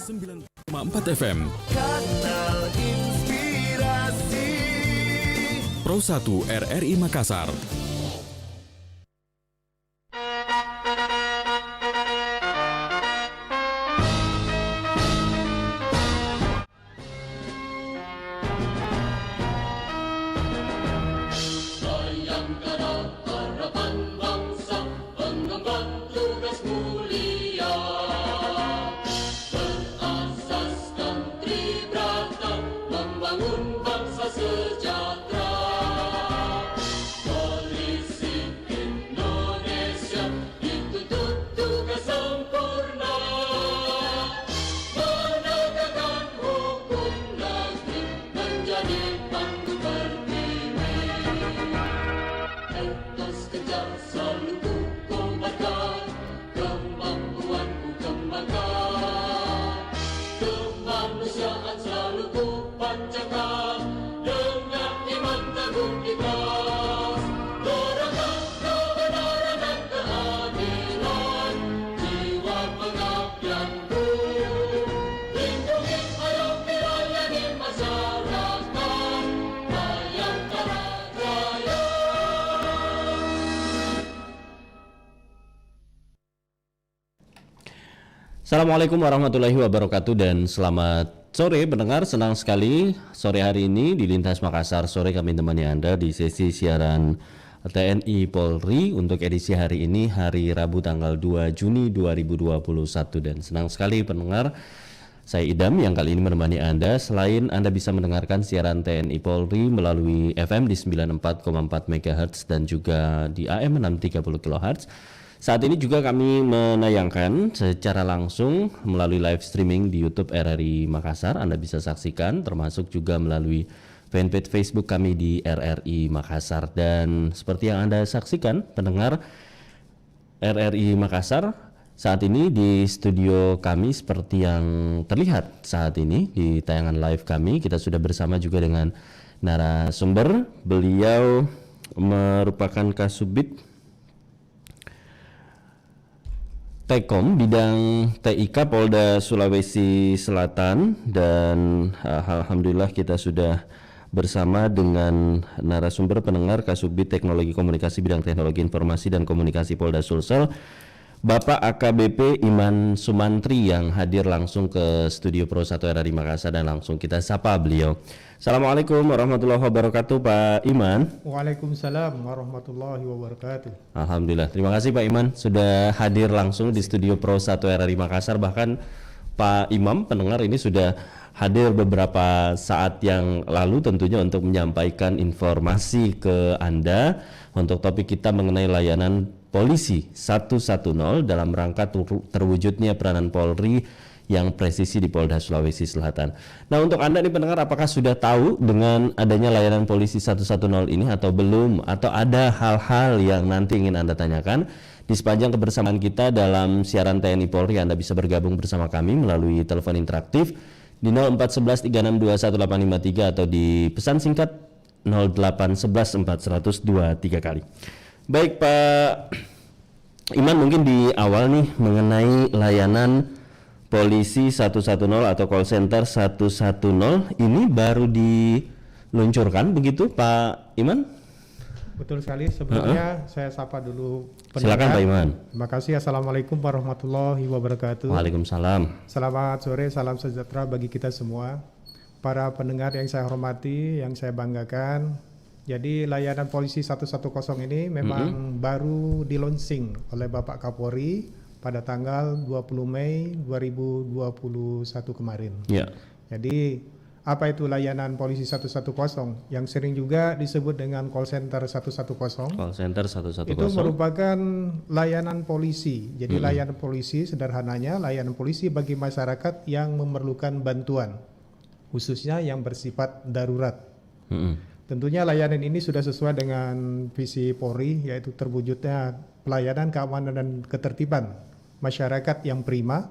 90,4 FM. Kanal Inspirasi Pro 1 RRI Makassar. Assalamualaikum warahmatullahi wabarakatuh dan selamat sore pendengar. Senang sekali sore hari ini di Lintas Makassar Sore kami temani Anda di sesi siaran TNI Polri untuk edisi hari ini, hari Rabu tanggal 2 Juni 2021. Dan senang sekali pendengar, saya Idam yang kali ini menemani Anda. Selain Anda bisa mendengarkan siaran TNI Polri melalui FM di 94,4 MHz dan juga di AM 630 kHz. Saat ini juga kami menayangkan secara langsung melalui live streaming di YouTube RRI Makassar. Anda bisa saksikan, termasuk juga melalui fanpage Facebook kami di RRI Makassar. Dan seperti yang Anda saksikan, pendengar RRI Makassar, saat ini di studio kami seperti yang terlihat saat ini di tayangan live kami, kita sudah bersama juga dengan narasumber. Beliau merupakan Kasubit Tekom bidang TIK Polda Sulawesi Selatan, dan alhamdulillah kita sudah bersama dengan narasumber pendengar Kasubit Teknologi Komunikasi bidang Teknologi Informasi dan Komunikasi Polda Sulsel, Bapak AKBP Iman Sumantri yang hadir langsung ke studio Pro 1 RRI Makassar, dan langsung kita sapa beliau. Assalamualaikum warahmatullahi wabarakatuh Pak Iman. Waalaikumsalam warahmatullahi wabarakatuh. Alhamdulillah, terima kasih Pak Iman sudah hadir langsung di studio Pro 1 RRI Makassar. Bahkan Pak Imam pendengar ini sudah hadir beberapa saat yang lalu tentunya untuk menyampaikan informasi ke Anda untuk topik kita mengenai layanan polisi 110 dalam rangka terwujudnya peranan Polri yang presisi di Polda Sulawesi Selatan. Nah, untuk Anda nih pendengar, apakah sudah tahu dengan adanya layanan polisi 110 ini atau belum? Atau ada hal-hal yang nanti ingin Anda tanyakan? Di sepanjang kebersamaan kita dalam siaran TNI Polri, Anda bisa bergabung bersama kami melalui telepon interaktif di 0411 362 1853 atau di pesan singkat 0811 4100 23 kali. Baik Pak Iman, mungkin di awal nih mengenai layanan Polisi 110 atau call center 110 ini baru diluncurkan begitu Pak Iman? Betul sekali. Sebelumnya saya sapa dulu pendengar. Silakan Pak Iman. Terima kasih. Assalamualaikum warahmatullahi wabarakatuh. Waalaikumsalam. Selamat sore, salam sejahtera bagi kita semua. Para pendengar yang saya hormati, yang saya banggakan. Jadi layanan polisi 110 ini memang baru di-launching oleh Bapak Kapolri pada tanggal 20 Mei 2021 kemarin. Ya. Jadi apa itu layanan polisi 110 yang sering juga disebut dengan call center 110? Call center 110 itu merupakan layanan polisi. Jadi layanan polisi sederhananya layanan polisi bagi masyarakat yang memerlukan bantuan, khususnya yang bersifat darurat. Tentunya layanan ini sudah sesuai dengan visi Polri, yaitu terwujudnya pelayanan keamanan dan ketertiban masyarakat yang prima,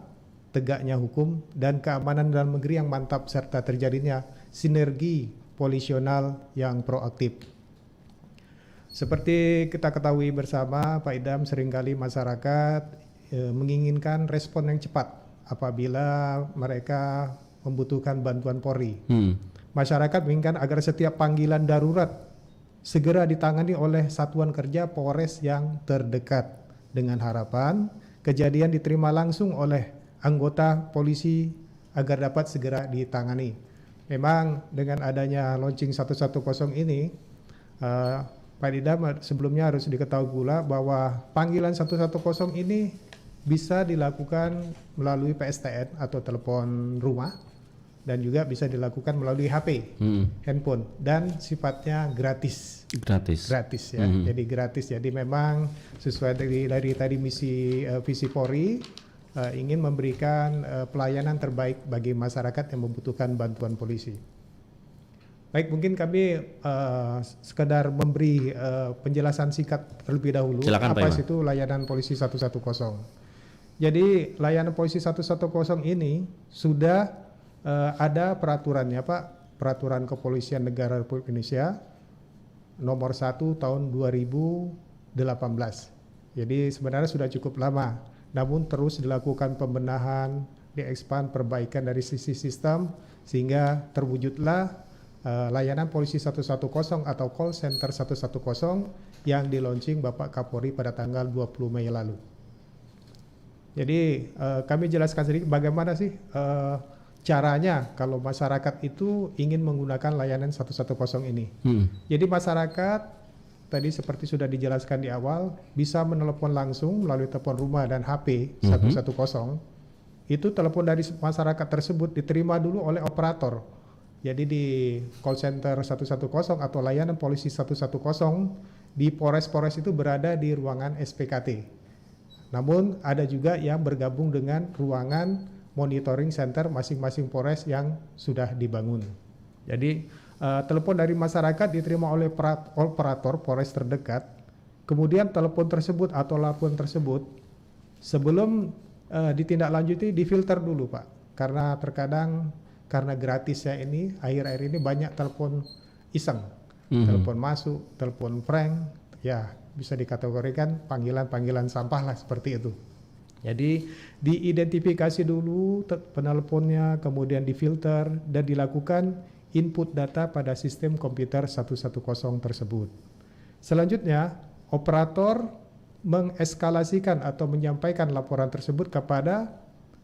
tegaknya hukum, dan keamanan dalam negeri yang mantap, serta terjadinya sinergi polisional yang proaktif. Seperti kita ketahui bersama Pak Idam, seringkali masyarakat menginginkan respon yang cepat apabila mereka membutuhkan bantuan Polri. Hmm. Masyarakat menginginkan agar setiap panggilan darurat segera ditangani oleh satuan kerja Polres yang terdekat dengan harapan kejadian diterima langsung oleh anggota polisi agar dapat segera ditangani. Memang dengan adanya launching 110 ini, Pak Idam, sebelumnya harus diketahui pula bahwa panggilan 110 ini bisa dilakukan melalui PSTN atau telepon rumah dan juga bisa dilakukan melalui HP, handphone, dan sifatnya gratis. Gratis ya. Jadi gratis. Jadi memang sesuai dari tadi visi Polri, ingin memberikan pelayanan terbaik bagi masyarakat yang membutuhkan bantuan polisi. Baik, mungkin kami sekedar memberi penjelasan singkat terlebih dahulu. Silakan, apa Pak itu layanan polisi 110. Jadi layanan polisi 110 ini sudah ada peraturannya, Pak. Peraturan Kepolisian Negara Republik Indonesia nomor 1 tahun 2018. Jadi sebenarnya sudah cukup lama, namun terus dilakukan pembenahan, diekspand, perbaikan dari sisi sistem sehingga terwujudlah layanan polisi 110 atau call center 110 yang di-launching Bapak Kapolri pada tanggal 20 Mei lalu. Jadi kami jelaskan sedikit bagaimana sih caranya kalau masyarakat itu ingin menggunakan layanan 110 ini. Jadi masyarakat tadi seperti sudah dijelaskan di awal bisa menelepon langsung melalui telepon rumah dan HP 110. Itu telepon dari masyarakat tersebut diterima dulu oleh operator. Jadi di call center 110 atau layanan polisi 110 di Polres-Polres itu berada di ruangan SPKT. Namun ada juga yang bergabung dengan ruangan monitoring center masing-masing Polres yang sudah dibangun. Jadi telepon dari masyarakat diterima oleh operator Polres terdekat. Kemudian telepon tersebut atau laporan tersebut sebelum ditindaklanjuti difilter dulu, Pak. Karena terkadang karena gratis ya ini akhir-akhir ini banyak telepon iseng, telepon masuk, telepon prank, ya bisa dikategorikan panggilan-panggilan sampah lah seperti itu. Jadi diidentifikasi dulu penelponnya, kemudian difilter dan dilakukan input data pada sistem komputer 110 tersebut. Selanjutnya, operator mengeskalasikan atau menyampaikan laporan tersebut kepada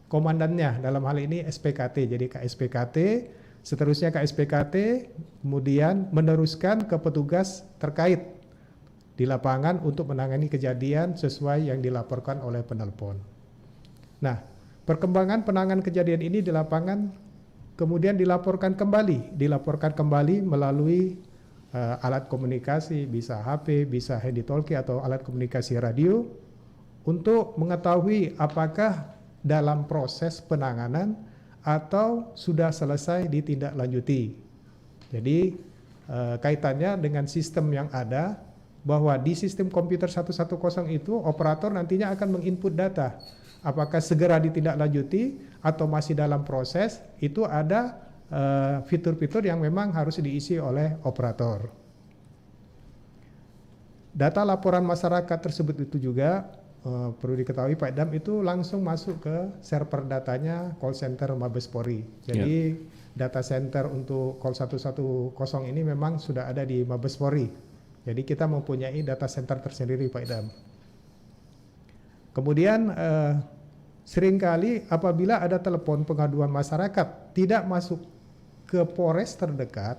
komandannya, dalam hal ini SPKT. Jadi KSPKT, seterusnya KSPKT kemudian meneruskan ke petugas terkait di lapangan untuk menangani kejadian sesuai yang dilaporkan oleh penelpon. Nah, perkembangan penanganan kejadian ini di lapangan kemudian dilaporkan kembali melalui alat komunikasi, bisa HP, bisa handy talkie atau alat komunikasi radio untuk mengetahui apakah dalam proses penanganan atau sudah selesai ditindaklanjuti. Jadi kaitannya dengan sistem yang ada, bahwa di sistem komputer 110 itu operator nantinya akan menginput data. Apakah segera ditindaklanjuti atau masih dalam proses, itu ada fitur-fitur yang memang harus diisi oleh operator. Data laporan masyarakat tersebut itu juga perlu diketahui Pak Idam itu langsung masuk ke server datanya call center Mabes Polri. Jadi data center untuk call 110 ini memang sudah ada di Mabes Polri. Jadi kita mempunyai data center tersendiri Pak Idam. Kemudian seringkali apabila ada telepon pengaduan masyarakat tidak masuk ke Polres terdekat,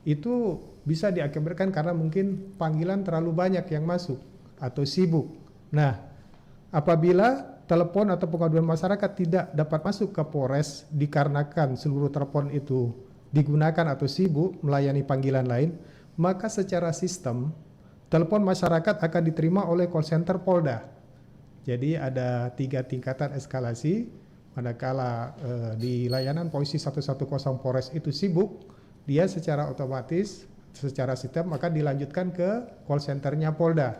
itu bisa diakibatkan karena mungkin panggilan terlalu banyak yang masuk atau sibuk. Nah, apabila telepon atau pengaduan masyarakat tidak dapat masuk ke Polres dikarenakan seluruh telepon itu digunakan atau sibuk melayani panggilan lain, maka secara sistem telepon masyarakat akan diterima oleh call center Polda. Jadi ada 3 tingkatan eskalasi. Manakala di layanan polisi 110 Polres itu sibuk, dia secara otomatis, secara sistem maka dilanjutkan ke call centernya Polda.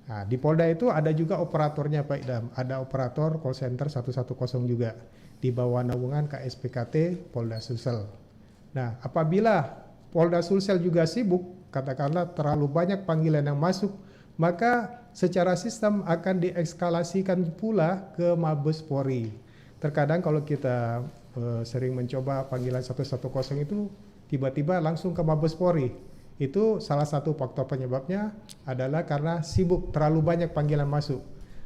Nah, di Polda itu ada juga operatornya Pak Idam, ada operator call center 110 juga di bawah naungan KSPKT Polda Sulsel. Nah, apabila Polda Sulsel juga sibuk, katakanlah terlalu banyak panggilan yang masuk, maka secara sistem akan diekskalasikan pula ke Mabes Polri. terkadang kalau kita sering mencoba panggilan 110 itu tiba-tiba langsung ke Mabes Polri. Itu salah satu faktor penyebabnya adalah karena sibuk, terlalu banyak panggilan masuk.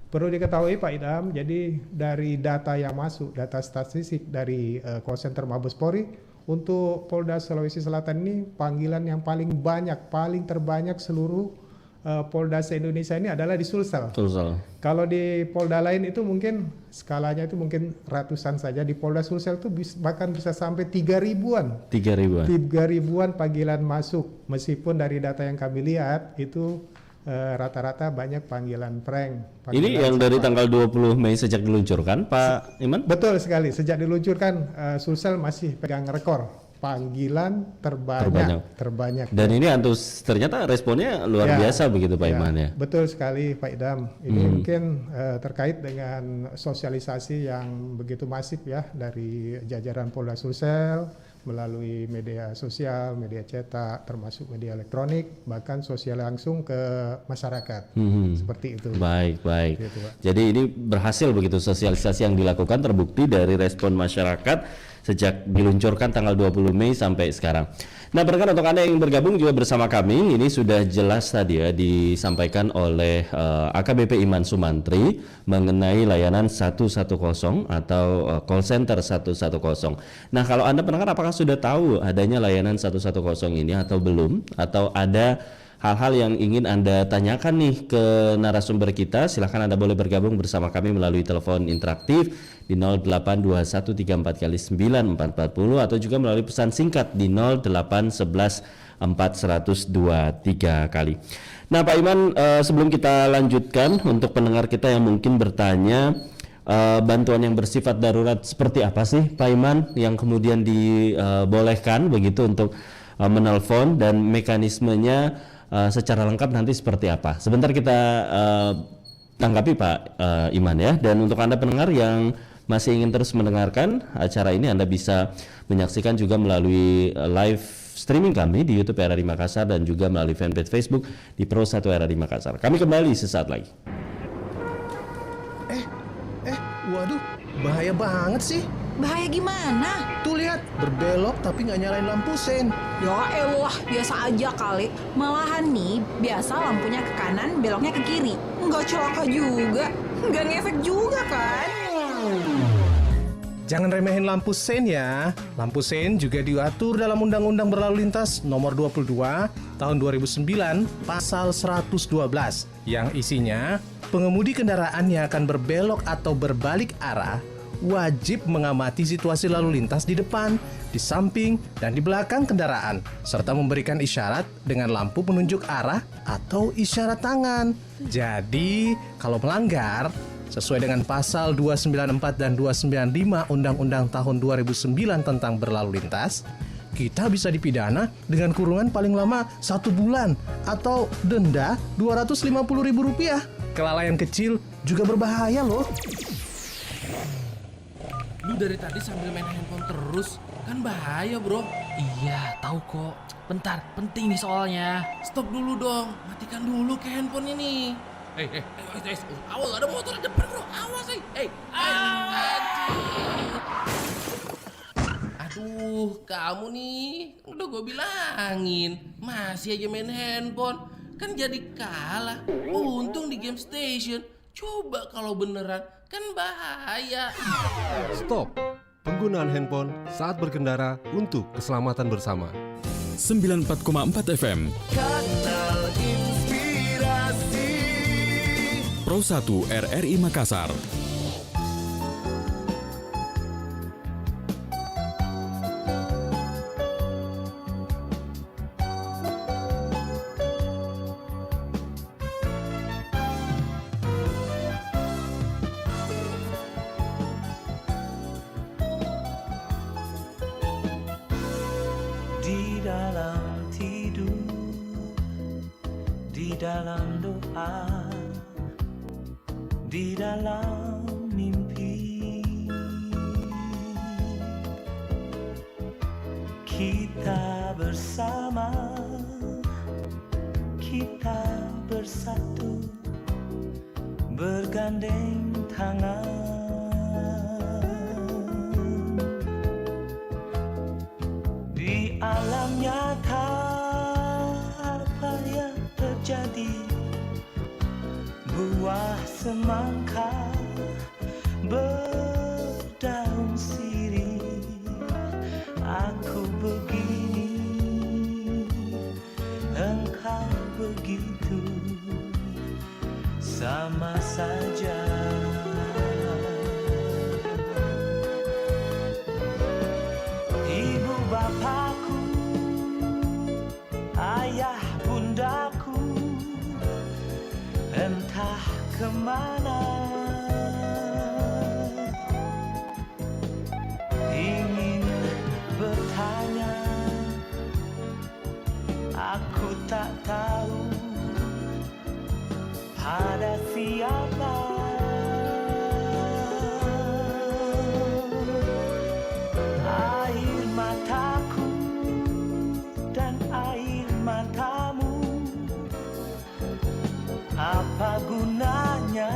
Perlu diketahui Pak Idam, jadi dari data yang masuk, data statistik dari call center Mabes Polri, untuk Polda Sulawesi Selatan ini panggilan yang paling banyak, paling terbanyak seluruh Polda se-Indonesia ini adalah di Sulsel. Kalau di Polda lain itu mungkin skalanya itu mungkin ratusan saja. Di Polda Sulsel itu bahkan bisa sampai 3.000-an. 3.000-an panggilan masuk. Meskipun dari data yang kami lihat itu rata-rata banyak panggilan prank. Ini yang dari tanggal 20 Mei sejak diluncurkan, Pak Iman? Betul sekali. Sejak diluncurkan, Sulsel masih pegang rekor panggilan terbanyak. Dan ini ternyata responnya luar biasa begitu Pak Iman ya. Betul sekali Pak Idam. Ini mungkin terkait dengan sosialisasi yang begitu masif ya dari jajaran Polda Sulsel melalui media sosial, media cetak, termasuk media elektronik, bahkan sosial langsung ke masyarakat. Seperti itu. Baik. Gitu, Pak. Jadi ini berhasil begitu sosialisasi yang dilakukan, terbukti dari respon masyarakat sejak diluncurkan tanggal 20 Mei sampai sekarang. Nah, berkat untuk Anda yang bergabung juga bersama kami, ini sudah jelas tadi ya disampaikan oleh AKBP Iman Sumantri mengenai layanan 110 atau call center 110. Nah, kalau Anda pendengar apakah sudah tahu adanya layanan 110 ini atau belum? Atau ada hal-hal yang ingin Anda tanyakan nih ke narasumber kita, silahkan Anda boleh bergabung bersama kami melalui telepon interaktif di 082134 atau juga melalui pesan singkat di 0811410023 kali. Nah Pak Iman, sebelum kita lanjutkan, untuk pendengar kita yang mungkin bertanya, bantuan yang bersifat darurat seperti apa sih Pak Iman yang kemudian dibolehkan begitu untuk menelpon, dan mekanismenya secara lengkap nanti seperti apa? Sebentar kita tanggapi Pak Iman ya. Dan untuk Anda pendengar yang masih ingin terus mendengarkan acara ini, Anda bisa menyaksikan juga melalui live streaming kami di YouTube RRI Makassar dan juga melalui fanpage Facebook di Pro 1 RRI Makassar. Kami kembali sesaat lagi. Waduh, bahaya banget sih. Bahaya gimana? Tuh lihat, berbelok tapi nggak nyalain lampu sen. Ya elah, biasa aja kali. Malahan nih, biasa lampunya ke kanan, beloknya ke kiri. Nggak celaka juga, nggak ngefek juga kan? Jangan remehin lampu sen ya. Lampu sen juga diatur dalam Undang-Undang Berlalu Lintas Nomor 22 Tahun 2009 Pasal 112 yang isinya pengemudi kendaraan yang akan berbelok atau berbalik arah wajib mengamati situasi lalu lintas di depan, di samping, dan di belakang kendaraan, serta memberikan isyarat dengan lampu penunjuk arah atau isyarat tangan. Jadi, kalau melanggar, sesuai dengan pasal 294 dan 295 Undang-Undang tahun 2009 tentang berlalu lintas, kita bisa dipidana dengan kurungan paling lama 1 bulan atau denda Rp250.000. Kelalaian kecil juga berbahaya loh. Lu dari tadi sambil main handphone terus, kan bahaya bro. Iya, tahu kok. Bentar, penting nih soalnya. Stop dulu dong, matikan dulu ke handphone ini. Awas ada motor di depan bro, awas Aduh, kamu nih, udah gue bilangin, masih aja main handphone, kan jadi kalah. Untung di game station, coba kalau beneran, kan bahaya. Stop penggunaan handphone saat berkendara untuk keselamatan bersama. 94,4 FM Kanal Inspirasi Pro 1 RRI Makassar. Di dalam tidur, di dalam doa, di dalam mimpi, kita bersama, kita bersatu, bergandeng tangan. semangka berdaun sirih. Aku begini, engkau begitu, sama saja. Ibu bapakku, ayah bundaku, entah kemana, ingin bertanya, aku tak tahu pada siapa. Air mataku dan air matamu, apa gunanya?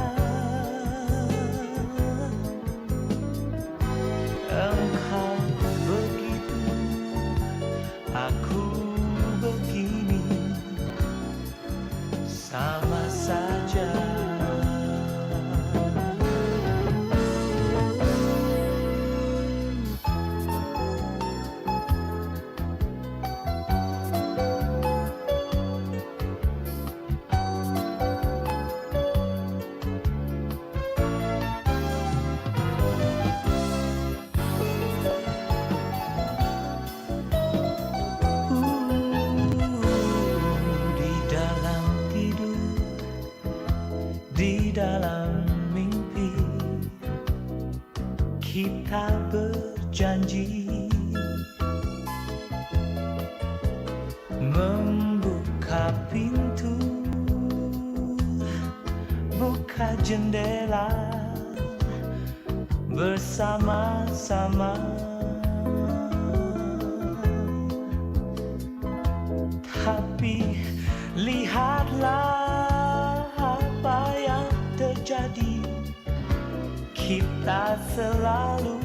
Engkau begitu, aku begini, sama saja. Di dalam tidur, di dalam mimpi, kita berjanji membuka pintu, buka jendela bersama-sama. Tapi lihatlah apa yang terjadi, kita selalu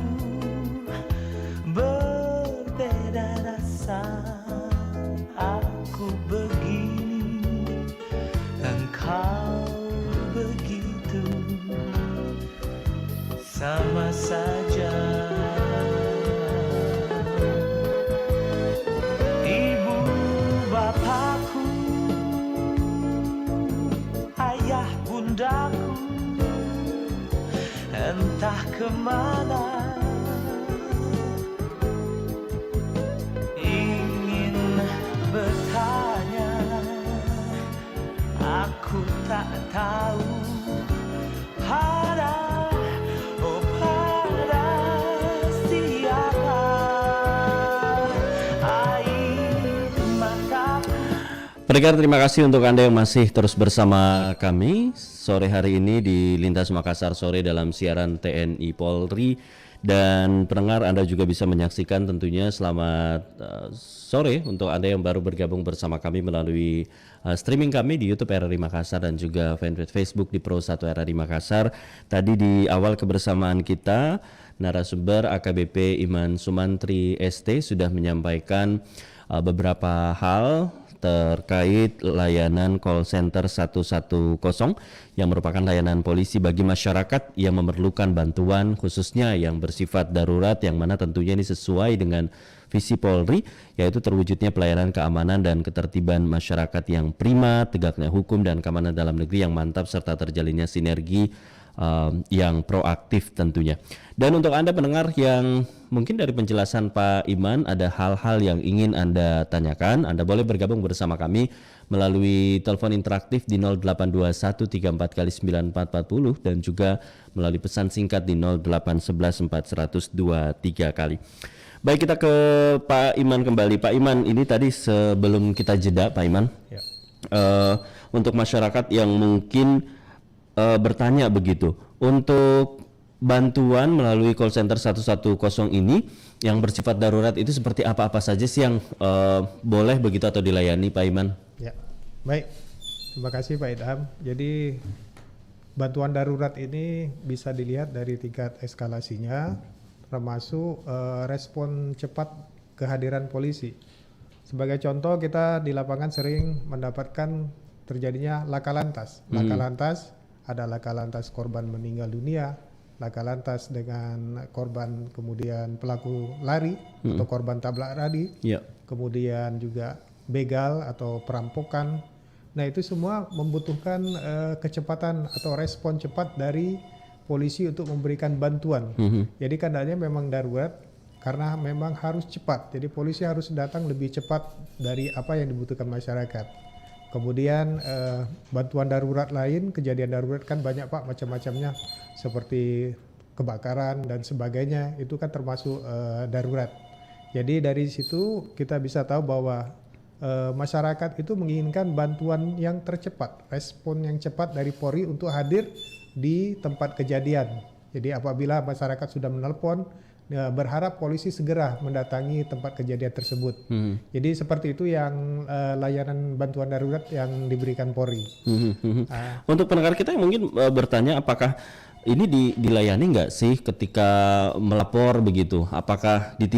berbeda rasa. Aku begini, engkau begitu, sama saja. Ibu bapakku, ayah bundaku, entah kemana, ingin bertanya, aku tak tahu pada siapa. Air mataku. Pendengar, terima kasih untuk Anda yang masih terus bersama kami sore hari ini di Lintas Makassar Sore dalam siaran TNI Polri. Dan pendengar, Anda juga bisa menyaksikan tentunya selamat sore untuk Anda yang baru bergabung bersama kami melalui streaming kami di YouTube RRI Makassar dan juga fanpage Facebook di Pro 1 RRI Makassar. Tadi di awal kebersamaan kita, narasumber AKBP Iman Sumantri ST sudah menyampaikan beberapa hal terkait layanan call center 110 yang merupakan layanan polisi bagi masyarakat yang memerlukan bantuan khususnya yang bersifat darurat, yang mana tentunya ini sesuai dengan visi Polri, yaitu terwujudnya pelayanan keamanan dan ketertiban masyarakat yang prima, tegaknya hukum dan keamanan dalam negeri yang mantap, serta terjalinnya sinergi yang proaktif tentunya. Dan untuk Anda pendengar yang mungkin dari penjelasan Pak Iman ada hal-hal yang ingin Anda tanyakan, Anda boleh bergabung bersama kami melalui telepon interaktif di 082134 dan juga melalui pesan singkat di 0811 400 23 kali. Baik, kita ke Pak Iman kembali. Pak Iman, ini tadi sebelum kita jeda Pak Iman, ya. Untuk masyarakat yang mungkin bertanya begitu, untuk bantuan melalui call center 110 ini yang bersifat darurat itu seperti apa saja sih yang boleh begitu atau dilayani Pak Iman? Ya, baik. Terima kasih Pak Idham. Jadi bantuan darurat ini bisa dilihat dari tingkat eskalasinya, termasuk respon cepat kehadiran polisi. Sebagai contoh, kita di lapangan sering mendapatkan terjadinya laka lantas. Laka lantas ada laka lantas korban meninggal dunia, laka lantas dengan korban kemudian pelaku lari atau korban tabrak lari, Ya. kemudian juga begal atau perampokan. Nah itu semua membutuhkan kecepatan atau respon cepat dari polisi untuk memberikan bantuan. Jadi keadaannya memang darurat karena memang harus cepat. Jadi polisi harus datang lebih cepat dari apa yang dibutuhkan masyarakat. Kemudian bantuan darurat lain, kejadian darurat kan banyak Pak macam-macamnya seperti kebakaran dan sebagainya, itu kan termasuk darurat. Jadi dari situ kita bisa tahu bahwa masyarakat itu menginginkan bantuan yang tercepat, respon yang cepat dari Polri untuk hadir di tempat kejadian. Jadi apabila masyarakat sudah menelpon, berharap polisi segera mendatangi tempat kejadian tersebut. Jadi seperti itu yang layanan bantuan darurat yang diberikan Polri. Untuk pendengar kita yang mungkin bertanya apakah ini dilayani nggak sih ketika melapor begitu? Apakah